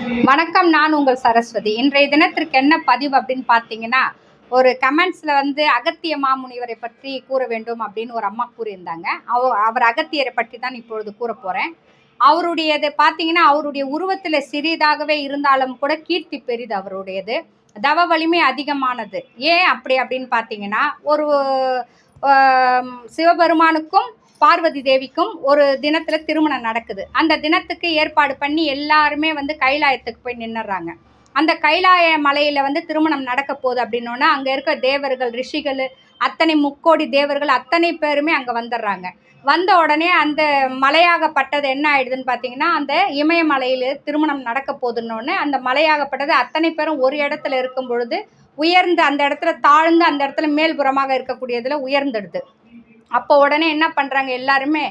வணக்கம், நான் உங்கள் சரஸ்வதி. இன்றைய தினத்திற்கு என்ன பதிவு அப்படின்னு பார்த்தீங்கன்னா, ஒரு கமெண்ட்ஸில் வந்து அகத்திய மாமுனிவரை பற்றி கூற வேண்டும் அப்படின்னு ஒரு அம்மா கூறியிருந்தாங்க. அவர் அகத்தியரை பற்றி தான் இப்பொழுது கூற போகிறேன். அவருடையது பார்த்தீங்கன்னா, அவருடைய உருவத்தில் சிறிதாகவே இருந்தாலும் கூட கீர்த்தி பெரிது அவருடையது. தவ வலிமை அதிகமானது. ஏன் அப்படின்னு பார்த்தீங்கன்னா, ஒரு சிவபெருமானுக்கும் பார்வதி தேவிக்கும் ஒரு தினத்தில் திருமணம் நடக்குது. அந்த தினத்துக்கு ஏற்பாடு பண்ணி எல்லாருமே வந்து கைலாயத்துக்கு போய் நின்னுறாங்க. அந்த கைலாய மலையில் வந்து திருமணம் நடக்க போகுது அப்படின்னோன்னா, அங்கே இருக்க தேவர்கள், ரிஷிகள், அத்தனை முக்கோடி தேவர்கள் அத்தனை பேருமே அங்கே வந்துடுறாங்க. வந்த உடனே அந்த மலையாகப்பட்டது என்ன ஆயிடுதுன்னு பார்த்தீங்கன்னா, அந்த இமயமலையில் திருமணம் நடக்க போகுதுன்னொன்னே அந்த மலையாகப்பட்டது அத்தனை பேரும் ஒரு இடத்துல இருக்கும் பொழுது உயர்ந்து அந்த இடத்துல தாழ்ந்து அந்த இடத்துல மேல்புறமாக இருக்கக்கூடியதில் உயர்ந்துடுது. அப்போ உடனே என்ன பண்ணுறாங்க எல்லாருமே,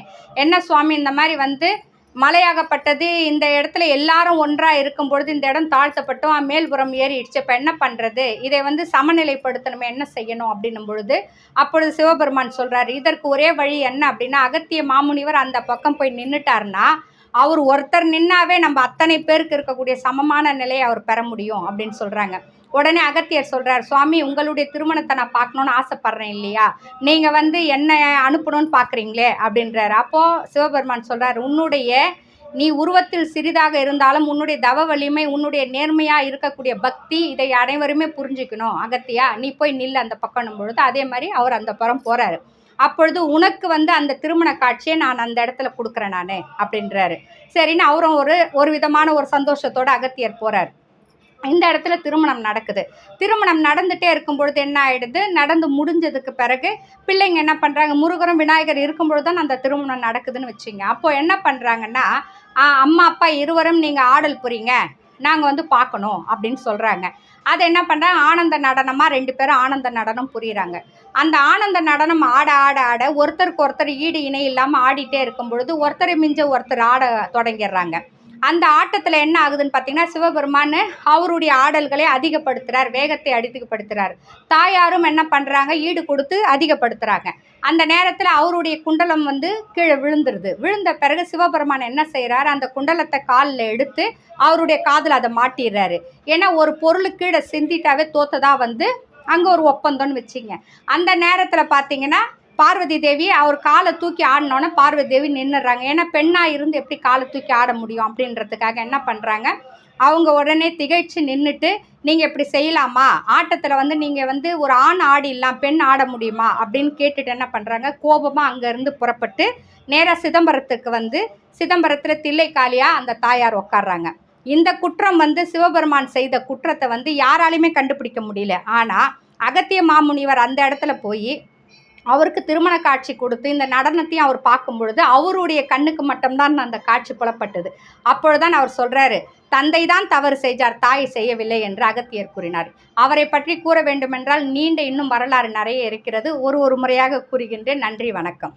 என்ன சுவாமி இந்த மாதிரி வந்து மலையாகப்பட்டது இந்த இடத்துல எல்லாரும் ஒன்றாக இருக்கும் பொழுது இந்த இடம் தாழ்த்தப்பட்டோம், மேல்புறம் ஏறிடுச்சு, இப்போ என்ன பண்ணுறது, இதை வந்து சமநிலைப்படுத்தணுமே, என்ன செய்யணும் அப்படின்னும் பொழுது அப்பொழுது சிவபெருமான் சொல்கிறார், இதற்கு ஒரே வழி என்ன அப்படின்னா, அகத்திய மாமுனிவர் அந்த பக்கம் போய் நின்றுட்டாருன்னா அவர் ஒருத்தர் நின்னாவே நம்ம அத்தனை பேருக்கு இருக்கக்கூடிய சமமான நிலையை அவர் பெற முடியும் அப்படின்னு சொல்கிறாங்க. உடனே அகத்தியர் சொல்கிறார், சுவாமி உங்களுடைய திருமணத்தை நான் பார்க்கணுன்னு ஆசைப்பட்றேன் இல்லையா, நீங்கள் வந்து என்ன அனுப்பணும்னு பார்க்குறீங்களே அப்படின்றார். அப்போது சிவபெருமான் சொல்கிறார், நீ உருவத்தில் சிறிதாக இருந்தாலும் உன்னுடைய தவ வலிமை, உன்னுடைய நேர்மையாக இருக்கக்கூடிய பக்தி, இதை அனைவருமே புரிஞ்சுக்கணும். அகத்தியா நீ போய் நில் அந்த பக்கம் பொழுது அதே மாதிரி அவர் அந்த புறம் போகிறாரு. அப்பொழுது உனக்கு வந்து அந்த திருமண காட்சியை நான் அந்த இடத்துல கொடுக்குறேன் நான் அப்படின்றாரு. சரின்னு அவரும் ஒரு விதமான ஒரு சந்தோஷத்தோடு அகத்தியர் போகிறார். இந்த இடத்துல திருமணம் நடக்குது. திருமணம் நடந்துகிட்டே இருக்கும் பொழுது என்ன ஆகிடுது, நடந்து முடிஞ்சதுக்கு பிறகு பிள்ளைங்க என்ன பண்ணுறாங்க, முருகரும் விநாயகர் இருக்கும் பொழுது தான் அந்த திருமணம் நடக்குதுன்னு வச்சுங்க. அப்போது என்ன பண்ணுறாங்கன்னா, அம்மா அப்பா இருவரும் நீங்கள் ஆடல் புரியுங்க, நாங்கள் வந்து பார்க்கணும் அப்படின்னு சொல்கிறாங்க. அதை என்ன பண்ணுறாங்க, ஆனந்த நடனமாக 2 பேரும் ஆனந்த நடனம் புரியுறாங்க. அந்த ஆனந்த நடனம் ஆட ஆட ஆட ஒருத்தருக்கு ஒருத்தர் ஈடு இணை இல்லாமல் ஆடிட்டே இருக்கும் பொழுது ஒருத்தரை மிஞ்ச ஒருத்தர் ஆட தொடங்கிடுறாங்க. அந்த ஆட்டத்தில் என்ன ஆகுதுன்னு பார்த்தீங்கன்னா, சிவபெருமான் அவருடைய ஆடல்களை அதிகப்படுத்துகிறார், வேகத்தை அதிகப்படுத்துகிறார். தாயாரும் என்ன பண்ணுறாங்க, ஈடு கொடுத்து அதிகப்படுத்துகிறாங்க. அந்த நேரத்தில் அவருடைய குண்டலம் வந்து கீழே விழுந்துருது. விழுந்த பிறகு சிவபெருமான் என்ன செய்கிறார், அந்த குண்டலத்தை காலில் எடுத்து அவருடைய காதில் அதை மாட்டிடுறாரு. ஏன்னா ஒரு பொருள் கீழே சிந்திட்டாவே தோத்ததாக வந்து அங்கே ஒரு ஒப்பந்தம்னு வச்சிங்க. அந்த நேரத்தில் பார்த்தீங்கன்னா பார்வதி தேவி அவர் காலை தூக்கி ஆடினோன்னே பார்வதி தேவி நின்றுடுறாங்க. ஏன்னா பெண்ணாக இருந்து எப்படி காலை தூக்கி ஆட முடியும் அப்படின்றதுக்காக என்ன பண்ணுறாங்க, அவங்க உடனே திகைச்சு நின்றுட்டு, நீங்கள் இப்படி செய்யலாமா, ஆட்டத்தில் வந்து நீங்கள் வந்து ஒரு ஆண் ஆடிடலாம், பெண் ஆட முடியுமா அப்படின்னு கேட்டுட்டு என்ன பண்ணுறாங்க, கோபமாக அங்கேருந்து புறப்பட்டு நேராக சிதம்பரத்துக்கு வந்து சிதம்பரத்தில் தில்லைக்காளியாக அந்த தாயார் உட்காடுறாங்க. இந்த குற்றம் வந்து சிவபெருமான் செய்த குற்றத்தை வந்து யாராலையுமே கண்டுபிடிக்க முடியல. ஆனால் அகத்திய மாமுனிவர் அந்த இடத்துல போய் அவருக்கு திருமண காட்சி கொடுத்து இந்த நடனத்தையும் அவர் பார்க்கும் பொழுது அவருடைய கண்ணுக்கு மட்டும்தான் அந்த காட்சி புலப்பட்டது. அப்பொழுதுதான் அவர் சொல்கிறாரு, தந்தை தான் தவறு செய்தார், தாய் செய்யவில்லை என்று அகத்தியர் கூறினார். அவரை பற்றி கூற வேண்டுமென்றால் நீண்ட இன்னும் வரலாறு நிறைய இருக்கிறது. ஒரு முறையாக கூறுகின்றேன். நன்றி, வணக்கம்.